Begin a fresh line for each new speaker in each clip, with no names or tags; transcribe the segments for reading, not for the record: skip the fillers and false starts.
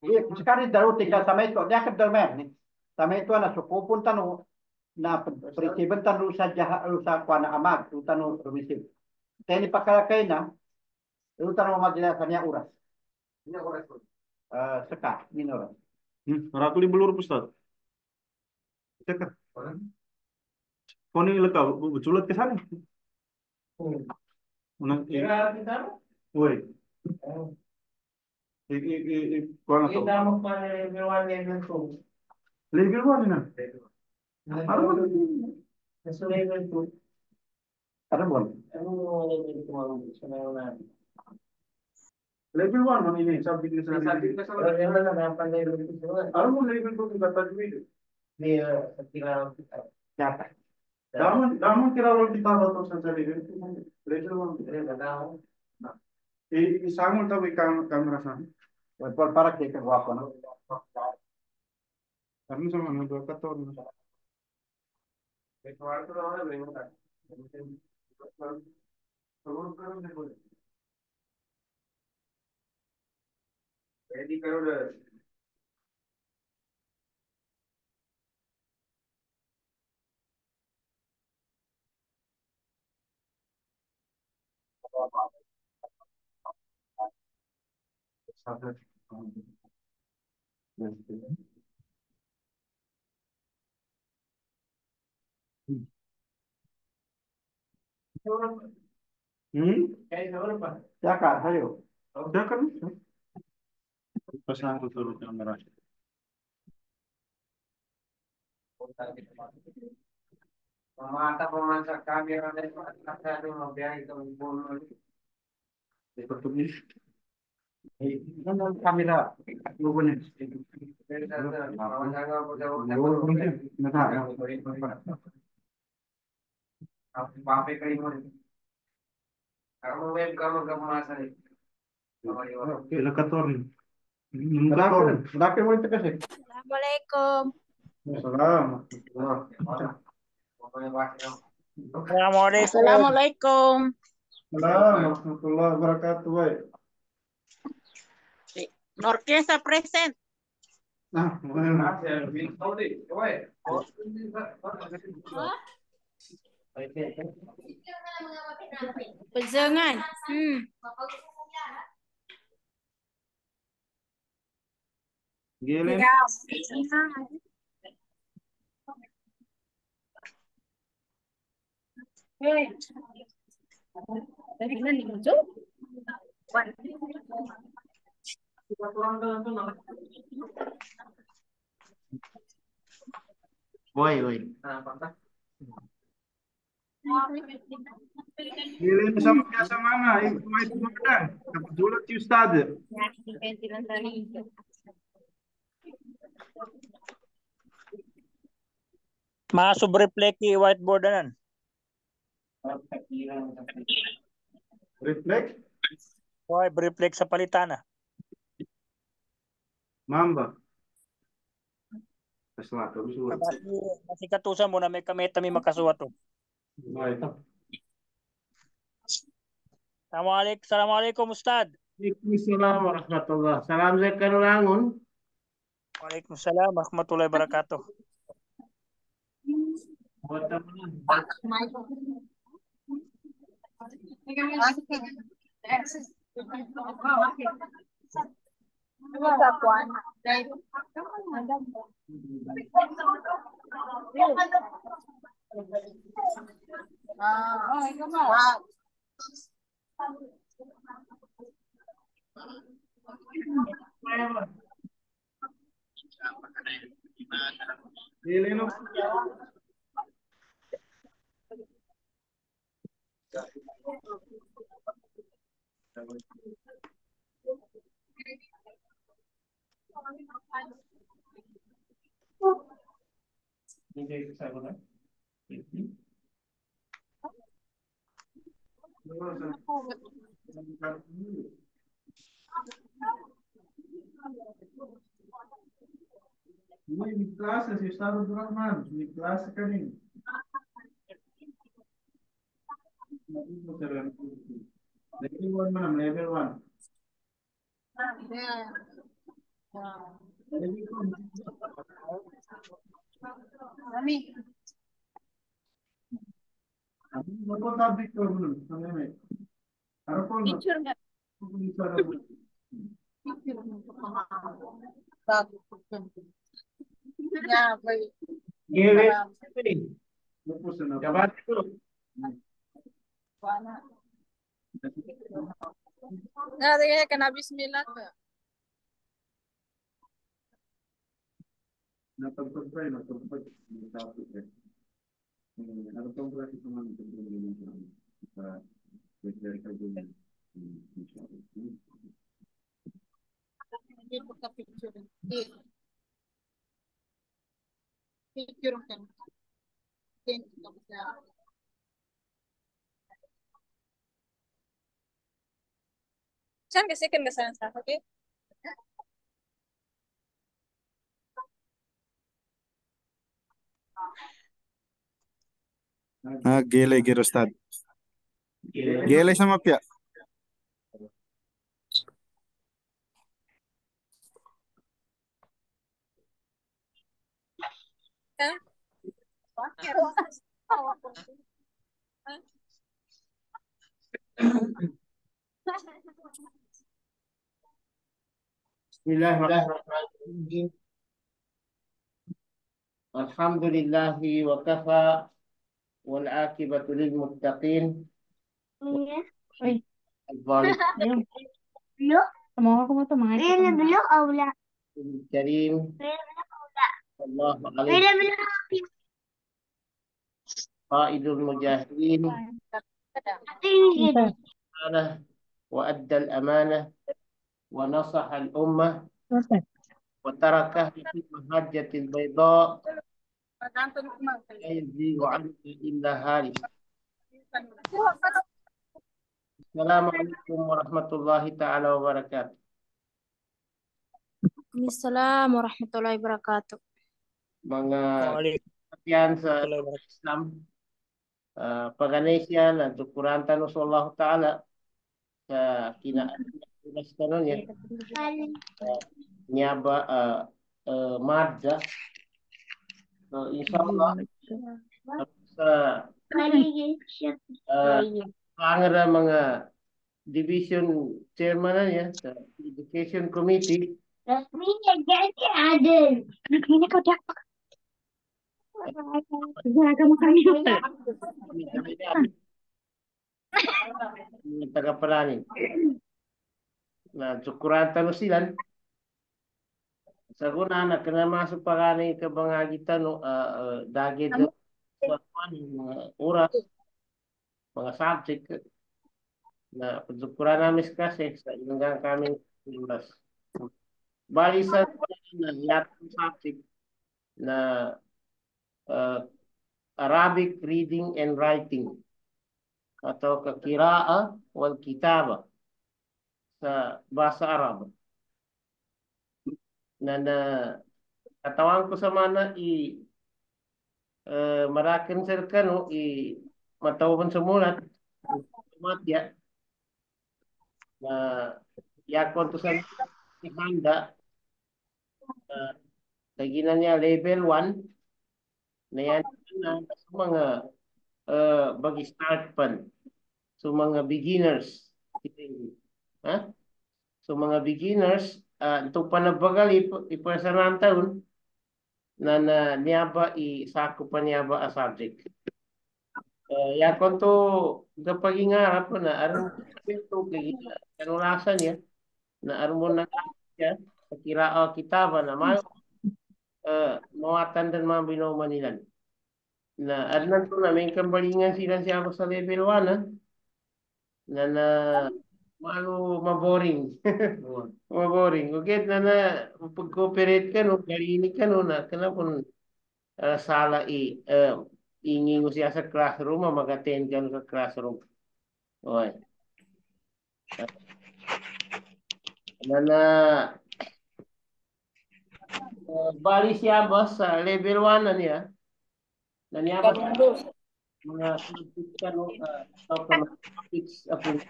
Iya, sekarang daru tinggal sama itu. Dia ke Delmer nih. Sama itu anak suku pun tanu na perisiban tanu saja rusa kuana amat, tu tanu permisif. Teni pakala kaina, tu tanu majelasannya uras. Sekat, minor.
Rakuli belur Ustaz. Cekak. Koni lekau buculat ke sana. Unang woi. Kuana tahu. Legal one na. Ada bon. Level one man ini subjek ini. Alam mo level two kita tajwid. Data. Daman kira lo kita bato sa level level one. Isang tahu ikan kamera sana.
Para que guapo, no?
Kami sama na dua kator.
Ready करो रे. क्या कर रहे हो?
क्या करूं? Pasangan tutur kamera.
Mata pemancar kamera dari ada mau biar itu pun
Seperti ini.
kan kamera lugunya. Apa kali mau? Kamu web kamu masa ini.
Oke, lekator nih.
Berapa mau itu kasih?
Assalamualaikum.
Assalamualaikum.
Assalamualaikum.
Warahmatullahi wabarakatuh.
Norkesa present.
Nah,
Pezengan.
Gilin.
Woi, woi.
Gilin sama biasa mana? Itu benar. Kebetulan si Ustad.
Masuk refleki whiteboard nan.
Refleks.
Why reflect sa palitan na?
Mamba. Keselatan surat.
Kasi katusan mo na may kameta may makasuwat to. Assalamualaikum Ustad.
Waalaikumsalam warahmatullah. Salam Zakar Langun.
Waalaikumsalam warahmatullahi wabarakatuh.
Gilin. Ini di kelas si Ustaz Rahman, di kelas kan ini. Level 1 ma'am, level 1. Ano po topic ko nun? Ano po?
Picture nga. Yeah, boy.
Gilid. Ano po sa Kabati ko.
Nga, tingnan ka na bismillah.
Natagpag. Topic eh. Ano pong klase sa mga sa
Hindi po ka picture. Picture ka. Saan kasi kan sa okay?
Gele Gerostad. Gele sama pia.
Bismillahirrahmanirrahim. Alhamdulillahi wa kafa wal akibatu lil muttaqin. Al-Barik Karim. Allahu alaihi qaidul mujahidin wa adda al-amanah wa nasaha al-ummah wa tarakah fi mahajjatil bayda la yazighu anha illa halik. Assalamualaikum warahmatullahi ta'ala wabarakatuh.
Assalamualaikum warahmatullahi wabarakatuh.
Mga
Waalaikumsalam
katiyan sa
warahmatullahi wabarakatuh.
Islam, paganay siya na tukuran tanong sa Allah Ta'ala sa kinaalas tanong niya niya ba madda. So inshallah sa pangara mga division chairman na niya sa Education Committee. Taga-Paranin na tukuran tanong sila sa kuna na kanamasok pa kanin ka mga gitano dagid mga oras mga subject na pagdukuran namin kasi sa ilang kami oras. Bali sa yatong subject na Arabic reading and writing atau qiraah wal kitaba sa bahasa Arab na katawan ko sa mana marakan sir kano matawan sa mulat matya na yakon to sa handa lagi na niya level 1 na yan na sa mga bagi start pan so mga beginners ha so mga beginners ito pa nabagal ipasaran taon na niyaba isako pa niyaba a subject yakon to kapag ingarap na aron ito kay kanulasan niya na aron mo na siya sa kirao kitaba na mawatan dan mga binoman nila na adnan to na may kambalingan sila siya ako sa level 1 na maboring maboring okay na pag-cooperate ka no galinik ka no na kanapon sala ingin mo siya sa classroom mag-attend ka no sa classroom okay na bali siya boss sa level 1 na niya mga topics apun.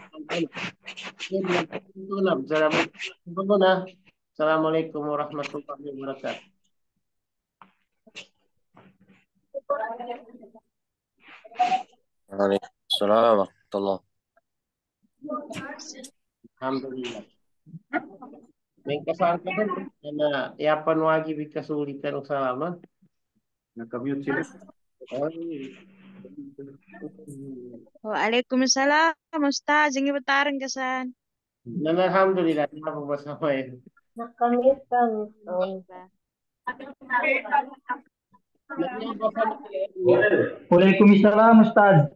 Assalamualaikum warahmatullahi wabarakatuh.
Waalaikumsalam warahmatullahi.
Alhamdulillah. May kasaan ka doon na yapan wagi bigkasulitan ng salamat.
Nakamute sila.
Waalaikumsalam, Ustaz. Jangan bertarung kesan.
Dan alhamdulillah, kenapa bersama ya?
Nakamit kami.
Waalaikumsalam, Ustaz.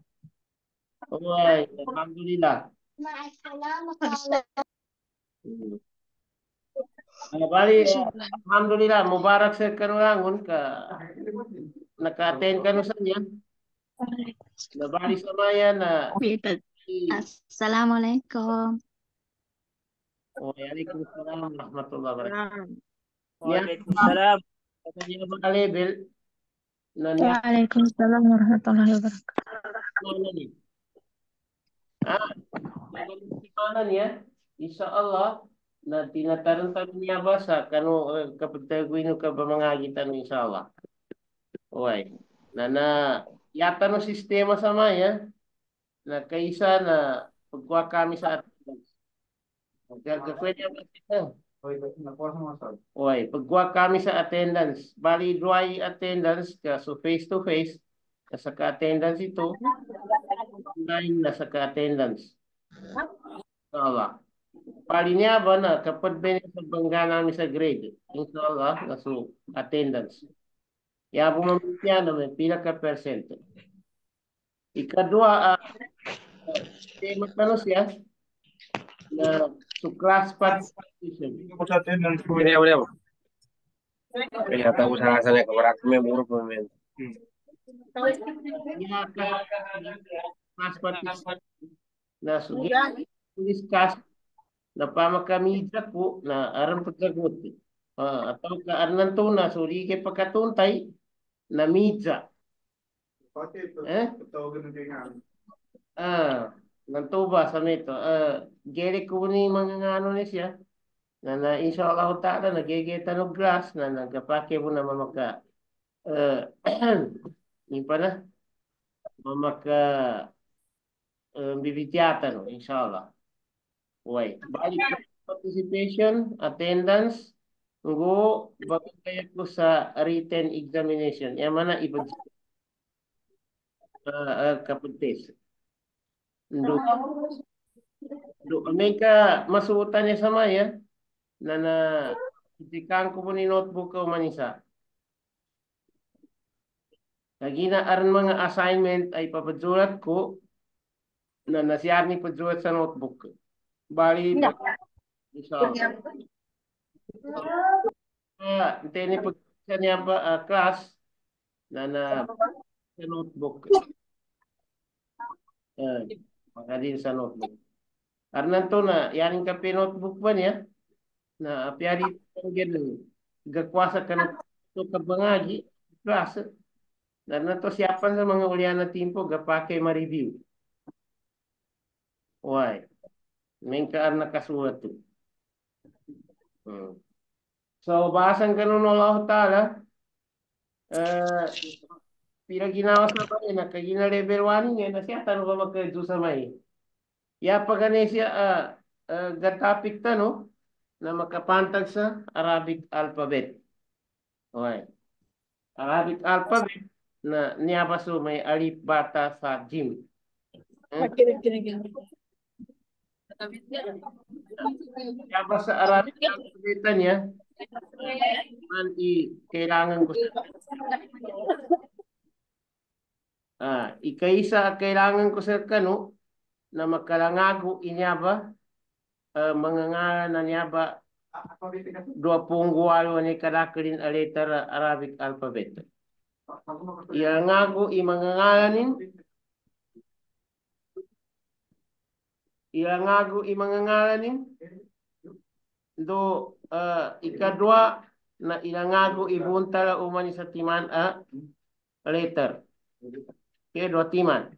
Alhamdulillah. Bali, alhamdulillah, mubarak sa kanulangon ka naka-attend ka no sa niya. Nabali sa maya na
Assalamualaikum.
Waalaikumsalam warahmatullahi wabarakatuh.
Waalaikumsalam.
Kaya ba level na niya
Waalaikumsalam warahmatullahi wabarakatuh.
mana ni? Mana niya? Insyaallah na tinataran niya ba sa kanu kapag no ka ba mga gitan insyaallah. Oy. Na yata no sistema sa maya na kaisa na pagkuha kami sa atin. Pwede ba ito? Oy, pagkuha kami sa attendance. Bali, dry attendance ka so face to face sa ka-attendance ito. Online na sa ka-attendance. Inshallah. Bali niya ba na kapag sa bangga namin sa grade. Inshallah, na so attendance. Ya bumamit na may pila ka percento. Ikadua, magkano siya na to class participation.
Boleh. Ya tahu sana keberat me buruk me.
Ya class participation na sugi discuss na pamakamidya po na aram pagkagot. Atau ka arnan to na suri kay pagkatuntay na midya. Nanto ba sa mito? Gere ko ni mga ano ni siya na inshallah ta'ala nagigeta no glass na nagapake mo na mamaka ni pa na mamaka bibitiata no inshallah. Uy, balik participation, attendance, ngo bakit kaya ko sa written examination. Yan mana ibig kapag test. May ka masuotan niya sa maya na itikan ko po ni notebook ko manisa. Naginaaran mga assignment ay papadsulat ko na nasiyar ni padsulat sa notebook. Bali, inshallah. Hindi ni pagsa niya ba class na sa notebook. Makadin sa notebook. Arnan to na, yaning ka notebook ba niya? Na piyari ganun. Gakwasa ka na ito kabangagi. Class. Arnan to siyapan sa mga ulyan na timpo, gapake ma-review. Why? May kaan nakasulat to. So, bahasan ka nun Allah Ta'ala. Pila ginawa sa may na kagina level 1 niya na siya tanong ka magka-do sa may. Ya pagani siya topic no na makapantag sa Arabic alphabet. Okay. Arabic alphabet na niya baso may alif bata sa jim. Ya basa Arabic alphabet niya kailangan ko ikaisa kailangan ko sa kano na makalangago inya ba mga ngalan na niya ba 28 ni kadakalin a letter Arabic alphabet. Ilangago mga ngalanin do ikadua na ilangago ibuntala umani sa timan a letter. Okay, dua timan.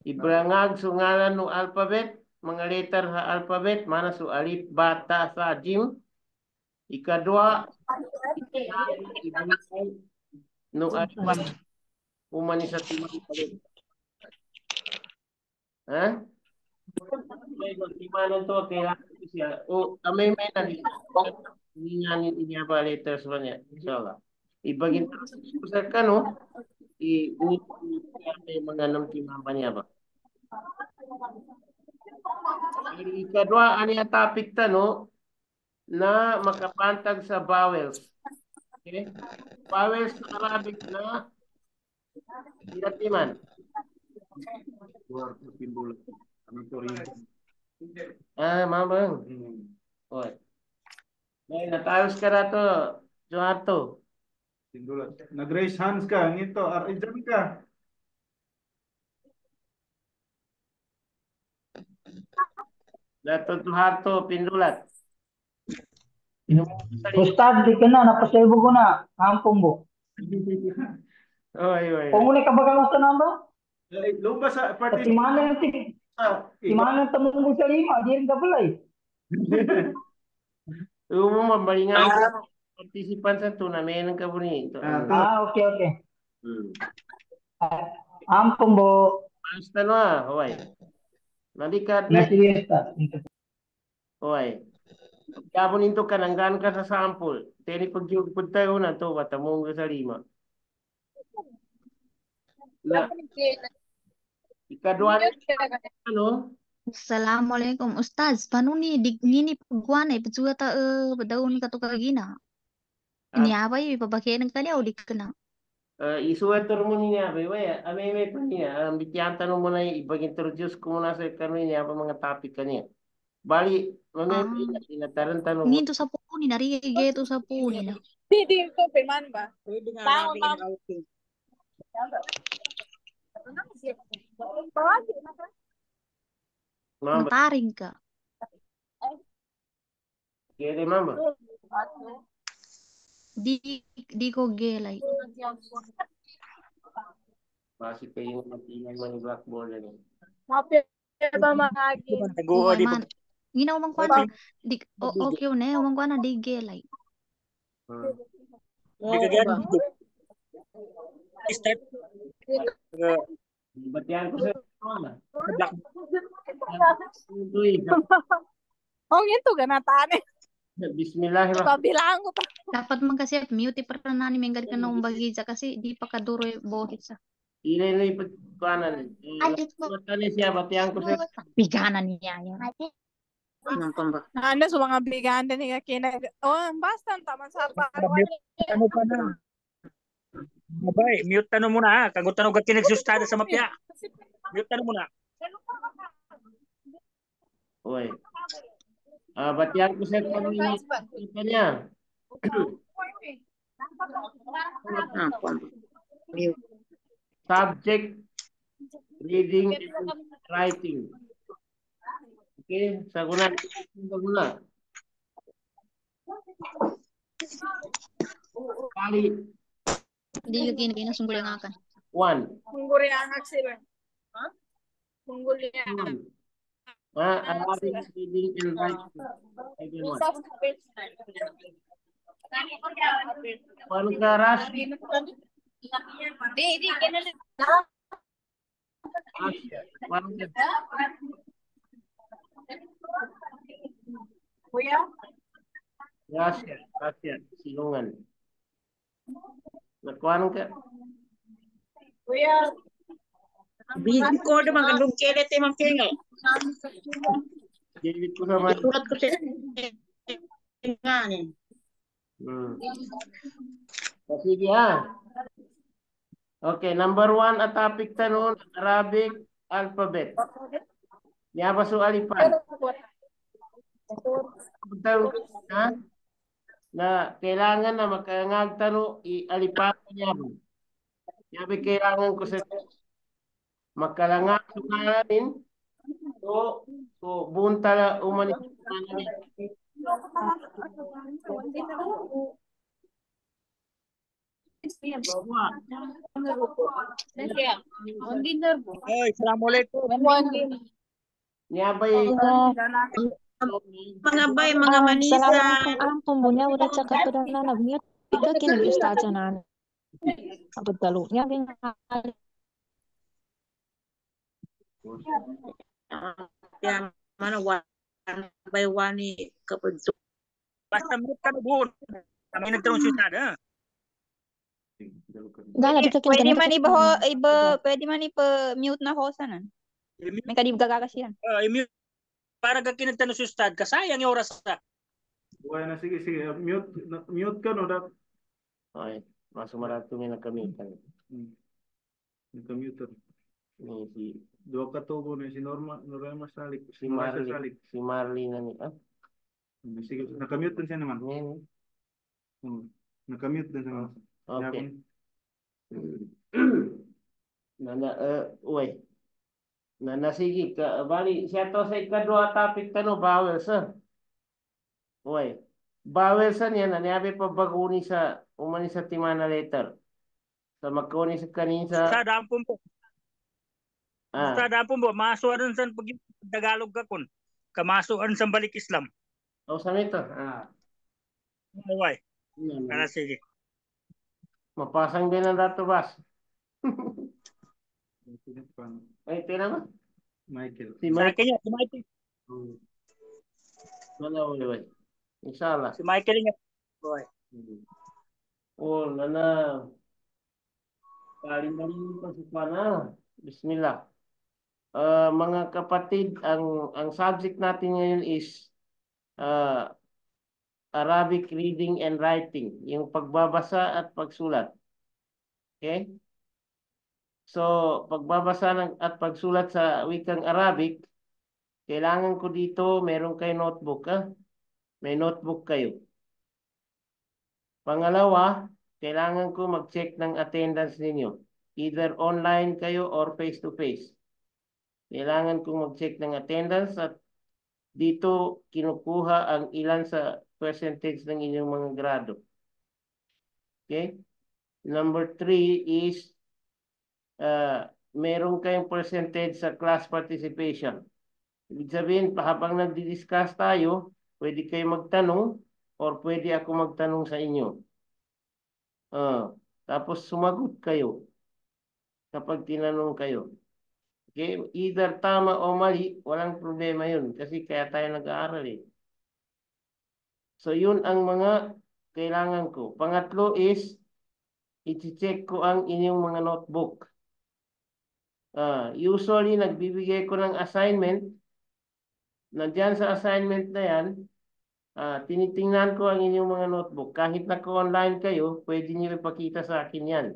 Ibrangag sa ngalan ng alphabet, mga letter sa alphabet, mana su alif, bata, sa jim. Ikadua, ibrangag ng alphabet, umani sa timan. Ha? Timanan to, kailangan siya. O, may hindi niya ba letters ba niya? Inshallah. Ibagin sa kano, may mga namtiman pa niya ba? Ikadwa, ano yung topic tano na makapantag sa vowels. Okay? Vowels sa Arabic na dinatiman. Mamang. Oy. May natayos ka na to, Johato.
Nag-raise hands ka, ngito, dyan ka.
Dato Johato, pindulat.
Ustad, di ka na, napasaybo ko na. Ampong mo.
Oy.
Kung muli ka ba kamusta na ba?
Lumba sa party.
Timana yung timana yung tamunggo sa lima, di rin ka pala eh.
Mabalingan partisipan sa tournament ng kabunito.
Okay. Ampong mo.
Basta na, hoy. Nalikat
Na siesta.
Hoy. Kapon into kananggan ka sa sample. Teni pagyugpud tayo na to, batamong sa lima. Na, ikadwa ano?
Assalamualaikum Ustaz. Paano ni ngini pagkuhan eh pagsuga ta padaon ka to kagina. Ini apa yun ipabakian ng kanya o di ka na?
Isuwator mo niya, bay, may pa niya. Bitiyan tanong mo na ipag-introduce ko muna sa kanon niya pa mga topic kanya. Bali, mamaya inataran tanong mo.
Ngito sa puni, narigay ito sa puni na.
Hindi ko pirman ba?
Pwede nga
Tao,
namin
ma'am.
in-outing.
Mamba,
Mataring ka.
kaya mamba.
Di ko gelay.
Basi kayo matingan man yung blackboard na yun.
Mapir ba mga agi?
Nag-uwa di ba?
Ngina umang kwa na. Okay na, umang kwa na di gelay.
Di ka gano'n. Start.
Batihan ko sa mga.
Black.
Oh, ito ganataan eh.
Bismillahirrahmanirrahim.
Pabilang ko pa.
Dapat man kasi mute para na ni mengad ka na umbagidsa kasi di pa kaduro yung bohit sa.
Ilay na ipagkanan. Matanin siya, batihan ko sa
Biganan niya yan.
Ano sa mga biganda ni Kina? Oh, basta taman sa
Ano pa na? Mabay, mute tanong muna ha. Kagutan og kinagsustada sa mapya. Mute tanong muna.
Oy. Batihan ko sa kanya. Subject, reading, and writing. Okay, sagunan. Kali.
Di ka kinakina sunggol yung akan.
1.
Mungguri ang sila. Ha? Mungguri ang.
Arabic reading and writing. Paano ka, Rash?
Di, kinali.
Paano ka?
Kuya?
Rasya. Silungan. Nakuha ka?
Kuya?
Busy ko naman kandung kelet eh mangkengay.
Jadi ko naman.
Itulat ko siya.
Sige ha. Okay, number 1 at topic tanong, Arabic alphabet. Niya ba so alipan? Ha? Na kailangan na makangag tanong ialipan niya ba? Niya ba kailangan ko sa makalangag sukanin so bunta umani
Oy, assalamualaikum.
Niabay,
Mga bay, mga manisa.
Assalamualaikum pembunya udah cakap udah na nag-mute. Ika kinag-ustad sa nan. Abad talunya din.
Yan, mana one by one ni kapag
Basta mute ka na buon. Kami nagtanong syudad, ha?
Gala di ka
Pwede
kinag
man pwede man ipa-mute na host na. May kadib gagakasiyan.
I-mute. Para ka kinagtanong syudad, kasayang yung oras na.
Buhay na, sige. Mute ka, no?
okay, masuk marato may nakamitan.
Naka-mute.
Ni si
Dua katubo na si Norma Salik.
si Marley na ni
Sige, naka-mute din siya naman.
Yan.
Naka-mute din siya naman.
Okay. Uy. Sige ka bali siya to sa ikadua topic tano bawel sa. Uy. Bawel sa niya na niyabi pa baguni sa umani sa timana letter. Sa magkuni sa kanisa.
Sa dampon po. Sa dampon po, masuaran sa Tagalog ka kun. Kamasuan sa balik Islam.
O sa nito.
Ay. Para sige.
Mapasang din ang dato bas. Ay, tira ba?
Michael.
Si
Sa akin yan, si Michael.
Wala, ulit. Inshallah.
Si Michael nga. Boy.
Oh, nana. Kalimbanin pa sa pana. Bismillah. Mga kapatid, ang subject natin ngayon is Arabic reading and writing, yung pagbabasa at pagsulat. Okay? So, pagbabasa at pagsulat sa wikang Arabic, kailangan ko dito, meron kayo notebook. May notebook kayo. Pangalawa, kailangan ko mag-check ng attendance ninyo. Either online kayo or face-to-face. Kailangan ko mag-check ng attendance at dito kinukuha ang ilan sa percentage ng inyong mga grado. Okay? Number 3 is meron kayong percentage sa class participation. Ibig sabihin, habang nagdi-discuss tayo, pwede kayo magtanong or pwede ako magtanong sa inyo. Tapos sumagot kayo kapag tinanong kayo. Okay? Either tama o mali, walang problema yun kasi kaya tayo nag-aaral eh. So yun ang mga kailangan ko. Pangatlo is i-check ko ang inyong mga notebook. Usually nagbibigay ko ng assignment. Nandiyan sa assignment na yan, tinitingnan ko ang inyong mga notebook. Kahit naka-online kayo, pwede niyo ipakita sa akin yan.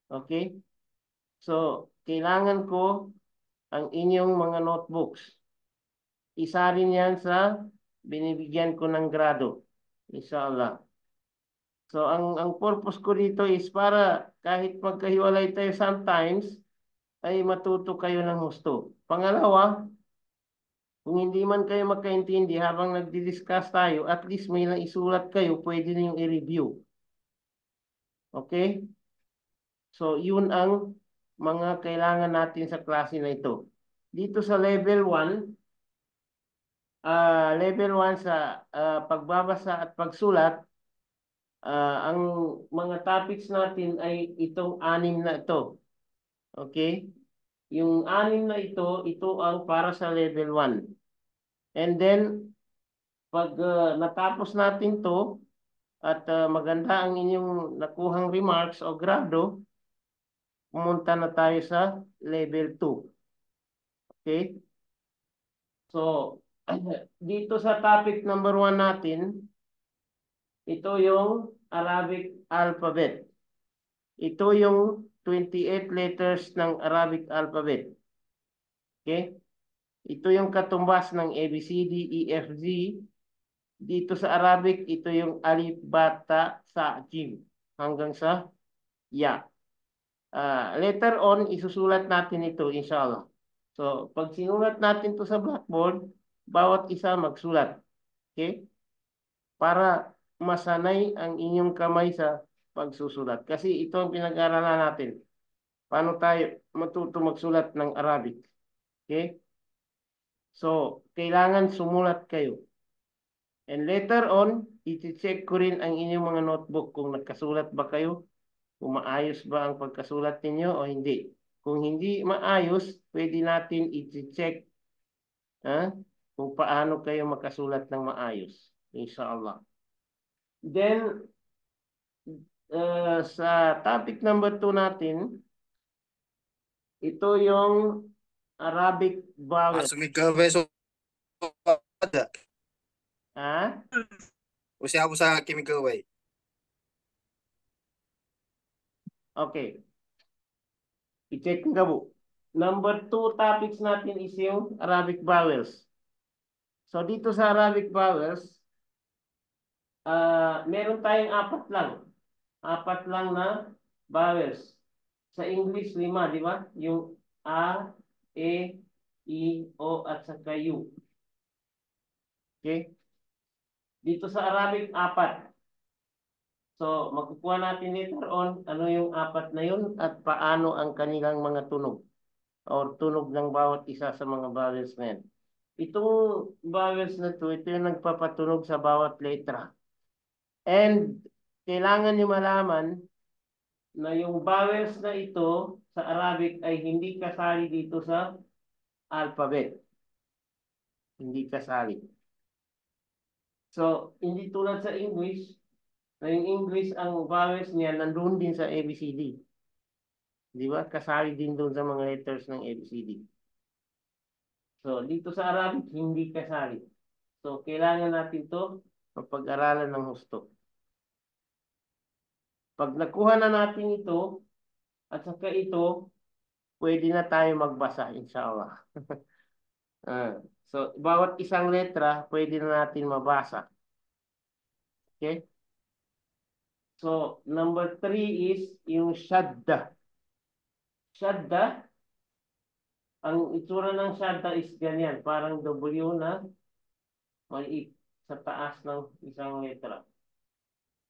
Okay? So, kailangan ko ang inyong mga notebooks. Isa rin yan sa binibigyan ko ng grado. Inshallah. So, ang purpose ko dito is para kahit magkahiwalay tayo sometimes, ay matuto kayo ng husto. Pangalawa, kung hindi man kayo magkaintindi habang nagdi-discuss tayo, at least may naisulat kayo, pwede niyo i-review. Okay? So, yun ang mga kailangan natin sa klase na ito. Dito sa level 1, sa pagbabasa at pagsulat, ang mga topics natin ay itong 6 na ito. Okay? Yung 6 na ito ang para sa level 1. And then, pag natapos natin to at maganda ang inyong nakuhang remarks o grado, pumunta na tayo sa level 2. Okay? So, dito sa topic number 1 natin, ito yung Arabic alphabet. Ito yung 28 letters ng Arabic alphabet. Okay? Ito yung katumbas ng ABCD, EFG. Dito sa Arabic, ito yung alif, bata, sa, jim. Hanggang sa ya. Later on, isusulat natin ito, inshallah. So, pag sinulat natin to sa blackboard, bawat isa magsulat. Okay? Para masanay ang inyong kamay sa pagsusulat. Kasi ito ang pinag-aralan natin. Paano tayo matuto magsulat ng Arabic? Okay? So, kailangan sumulat kayo. And later on, iti-check ko rin ang inyong mga notebook kung nagkasulat ba kayo, kung maayos ba ang pagkasulat ninyo o hindi. Kung hindi maayos, pwede natin iti-check kung paano kayo makasulat ng maayos. Inshallah. Then, sa topic number 2 natin, ito yung Arabic vowel.
Sumigaway so ada.
Ha?
Usi ako sa kimigaway.
Okay. I-check nga po. Number 2 topics natin is yung Arabic vowels. So dito sa Arabic vowels, meron tayong 4 lang. 4 lang na vowels. Sa English 5, di ba? Yung A, E, I, O, at saka U. Okay? Dito sa Arabic, 4. So, makukuha natin later on ano yung 4 na yun at paano ang kanilang mga tunog or tunog ng bawat isa sa mga vowels na yan. Itong vowels na ito yung nagpapatunog sa bawat letra. And kailangan nyo malaman na yung vowels na ito sa Arabic ay hindi kasali dito sa alphabet. Hindi kasali. So, hindi tulad sa English, na yung English ang vowels niya nandun din sa ABCD. Di ba? Kasali din doon sa mga letters ng ABCD. So, dito sa Arabic, hindi kasali. So, kailangan natin to mapag-aralan ng husto. Pag nakuha na natin ito, at saka ito, pwede na tayo magbasa, inshallah. So, bawat isang letra, pwede na natin mabasa. Okay? So, number 3 is yung shadda. Shadda, ang itsura ng shadda is ganyan, parang W na maliit sa taas ng isang letra.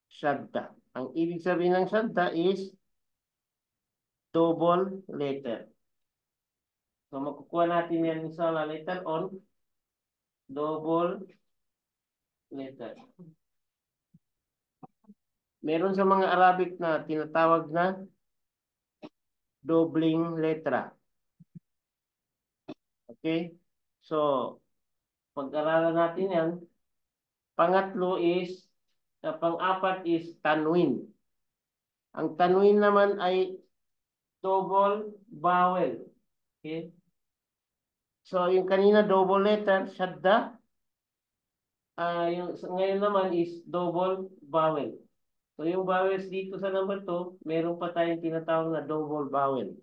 Shadda. Ang ibig sabihin ng shadda is double letter. So, makukuha natin yan inshallah later on. Double letter. Meron sa mga Arabic na tinatawag na dobling letra. Okay? So, pag-aralan natin yan. Pangatlo is, pang-apat is tanwin. Ang tanwin naman ay double vowel. Okay? So, yung kanina double letter, shadda. Ngayon naman is double vowel. So, yung vowels dito sa number 2, meron pa tayong tinatawag na double vowel.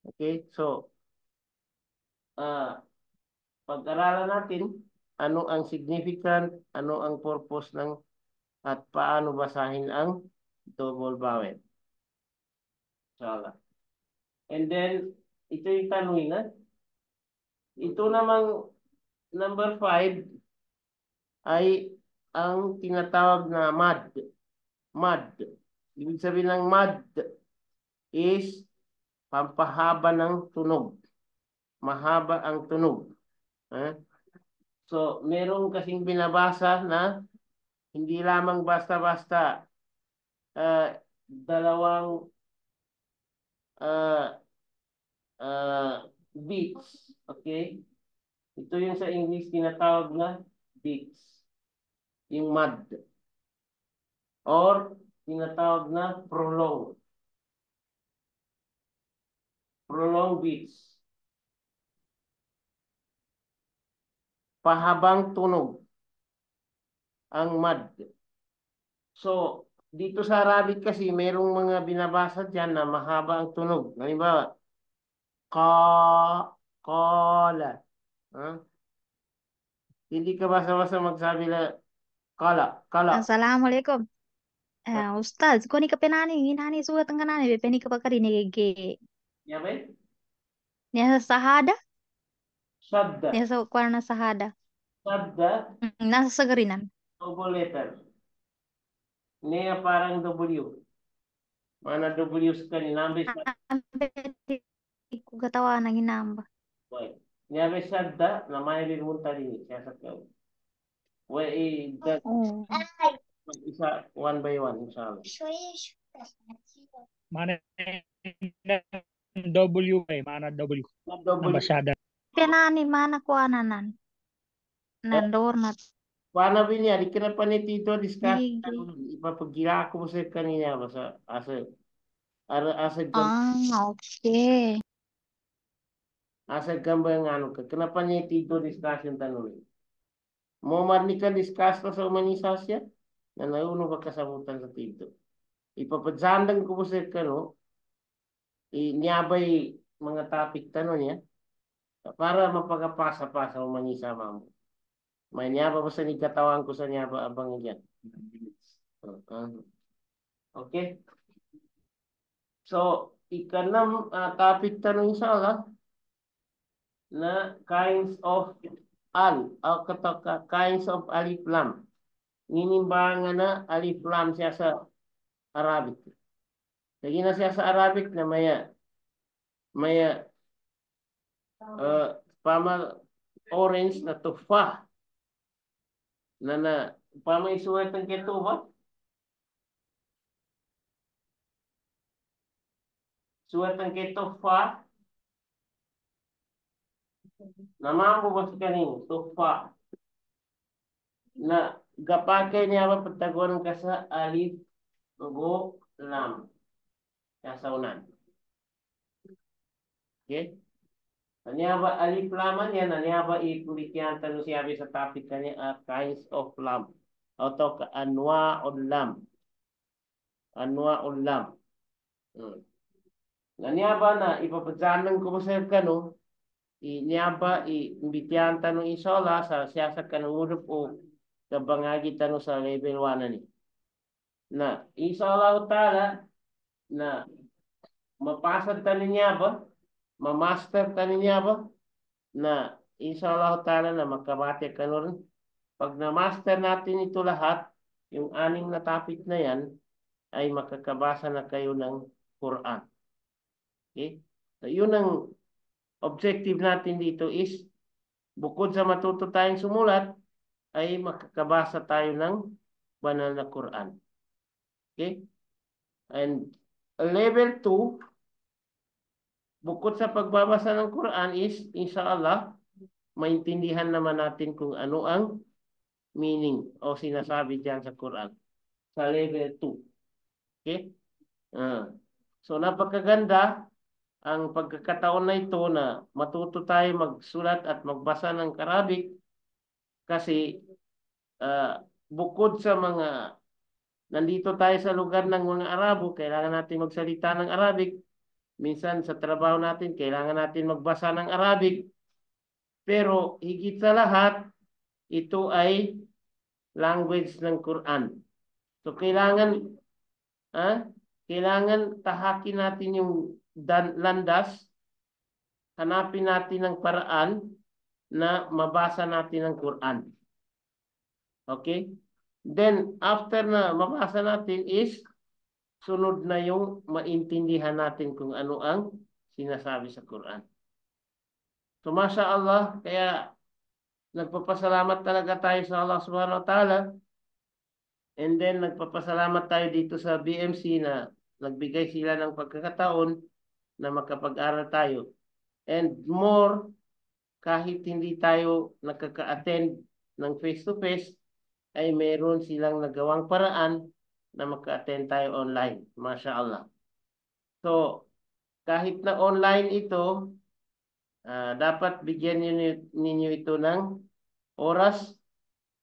Okay? So, pag-aralan natin ano ang significant, ano ang purpose ng at paano basahin ang double vowel. Inshallah. And then, ito yung tanwin. Ito namang number 5 ay ang tinatawag na mad. Mad. Ibig sabihin ng mad is pampahaba ng tunog. Mahaba ang tunog. So, meron kasing binabasa na hindi lamang basta-basta dalawang beats. Okay? Ito yung sa English tinatawag na beats. Yung mad. Or tinatawag na prolong. Prolong beats. Pahabang tunog. Ang mad. So, dito sa Arabic kasi merong mga binabasa dyan na mahaba ang tunog. Halimbawa, qala. Hindi ka basta-basta magsabi na kala.
Assalamualaikum. Ustaz, kau ni kepenani, nani surat tengkanani, bepeni kepakari ni ge.
Ya ba?
Ni sahada,
Shadda.
ni sa kwarna sahada.
Shadda.
Nasa sagarinan.
Double letter. Niya parang W. Mana W sa kanina.
Ko katawa na ginamba.
Niya sadda na may birunta din siya sa kaw.
Oh.
Isa one by one inshallah.
Mana W mana W. Nabasada.
Pinani mana kuananan. Nandor na.
Paano niya? Di ka na pa ni Tito discuss. Ipapagila ko sa kanina ba sa asa
Okay.
asa gamba yung ano ka. Kenapa niya Tito discussion tanong? Mo marnikan discuss na sa humanisasya na nauno ba kasabutan sa Tito. Ipapadsandang ko sa kano niyabay mga topic tanong niya para mapagapasa pa sa humanisa mo. May niyaba ba sa nikatawan ko sa niyaba abang yan. Okay. So, ikanam topic tanong inshallah na kinds of kinds of alif lam. Ninimbangan na alif lam siya sa Arabic. Lagi na siya sa Arabic na maya pama orange na tufah na pama isuwat ang keto ba? Suwat ang keto fa namambo ba sa kanin tufa na gapakay niya ba pagtagon ka sa alif go lam kasaunan. Okay? Niya ba alif laman yan, niya ba ikulikyan tanong siya sa topic kanya kinds of lam atau ka anwa'ul lam. Anwa'ul lam. Niya ba na ipapadyanan ko sa kano niya ba imbitihan tanong inshallah sa siya sa kanungurup o kabangagi tanong sa level 1 na ni. Na inshallah ta'ala na mapasad tanong niya ba ma-master tanin niya ba na inshallah ta'ala na makabate ka nun. Pag na-master natin ito lahat, yung 6 na topic na yan, ay makakabasa na kayo ng Quran. Okay? So, yun ang objective natin dito is, bukod sa matuto tayong sumulat, ay makakabasa tayo ng banal na Quran. Okay? And level 2, bukod sa pagbabasa ng Quran is, inshallah, maintindihan naman natin kung ano ang meaning o sinasabi diyan sa Quran. Sa level 2. Okay? So, napakaganda ang pagkakataon na ito na matuto tayo magsulat at magbasa ng Arabic kasi bukod sa mga nandito tayo sa lugar ng mga Arabo, kailangan natin magsalita ng Arabic. Minsan sa trabaho natin, kailangan natin magbasa ng Arabic. Pero higit sa lahat, ito ay language ng Quran. So kailangan tahakin natin yung landas, hanapin natin ang paraan na mabasa natin ang Quran. Okay? Then, after na mabasa natin is, sunod na yung maintindihan natin kung ano ang sinasabi sa Quran. So, Masya Allah, kaya nagpapasalamat talaga tayo sa Allah subhanahu wa ta'ala. And then, nagpapasalamat tayo dito sa BMC na nagbigay sila ng pagkakataon na makapag-aral tayo. And more, kahit hindi tayo nakaka-attend ng face-to-face, ay meron silang nagawang paraan na maka-attend tayo online. Masya Allah. So, kahit na online ito, dapat bigyan ninyo ito ng oras,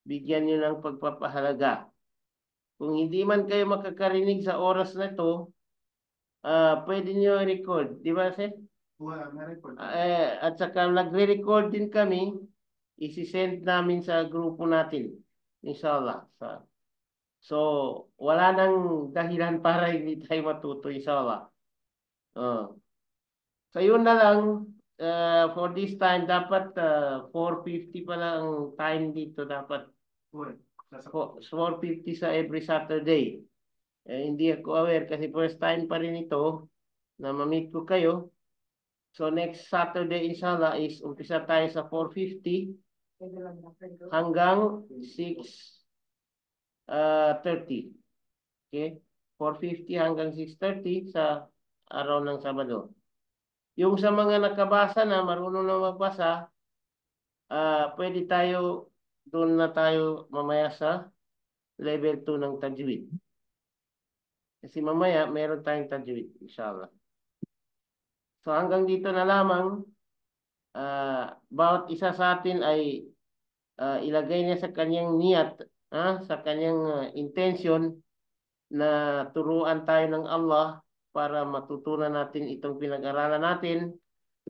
bigyan nyo ng pagpapahalaga. Kung hindi man kayo makakarinig sa oras na ito, pwede nyo i-record. Di ba, Seth? At saka nagre-record din kami, isi-send namin sa grupo natin. Inshallah. So, wala nang dahilan para hindi tayo matuto, inshallah. So, yun na lang. For this time, dapat 4:50 pa lang ang time dito. Dapat 450 sa every Saturday. Hindi ako aware kasi first time pa rin ito na ma-meet ko kayo. So next Saturday inshallah is umpisa tayo sa 450 hanggang 6:30. Okay? 450 hanggang 6:30 sa araw ng Sabado. Yung sa mga nakabasa na, marunong na magbasa, pwede tayo, doon na tayo mamaya sa level 2 ng Tajwid. Kasi mamaya, meron tayong Tajwid, inshallah. So hanggang dito na lamang, bawat isa sa atin ay ilagay niya sa kanyang niyat, sa kanyang intention na turuan tayo ng Allah para matutunan natin itong pinag-aralan natin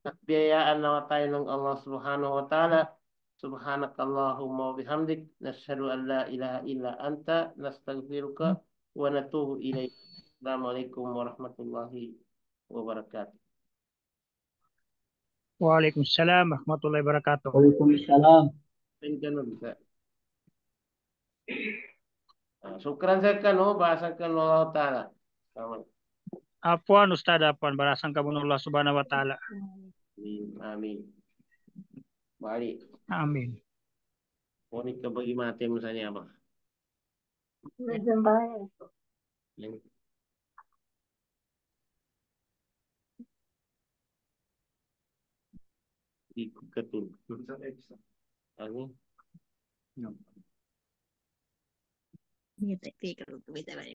at biyayaan na tayo ng Allah subhanahu wa ta'ala. Subhanakallahumma wa bihamdik nashhadu an la ilaha illa anta nastaghfiruka wa natubu ilaik. Assalamualaikum warahmatullahi wabarakatuh.
Waalaikumsalam warahmatullahi wabarakatuh.
Waalaikumsalam.
Ganun ka. Syukran sa kano, basa ka Allah ta'ala.
Afwan Ustaz, afwan. Barasan ka Allah subhanahu wa ta'ala.
Amin. Balik.
Amin.
Unik ka bagi mati mo sa niya ba? Ikut ketul. Ano?
Hindi,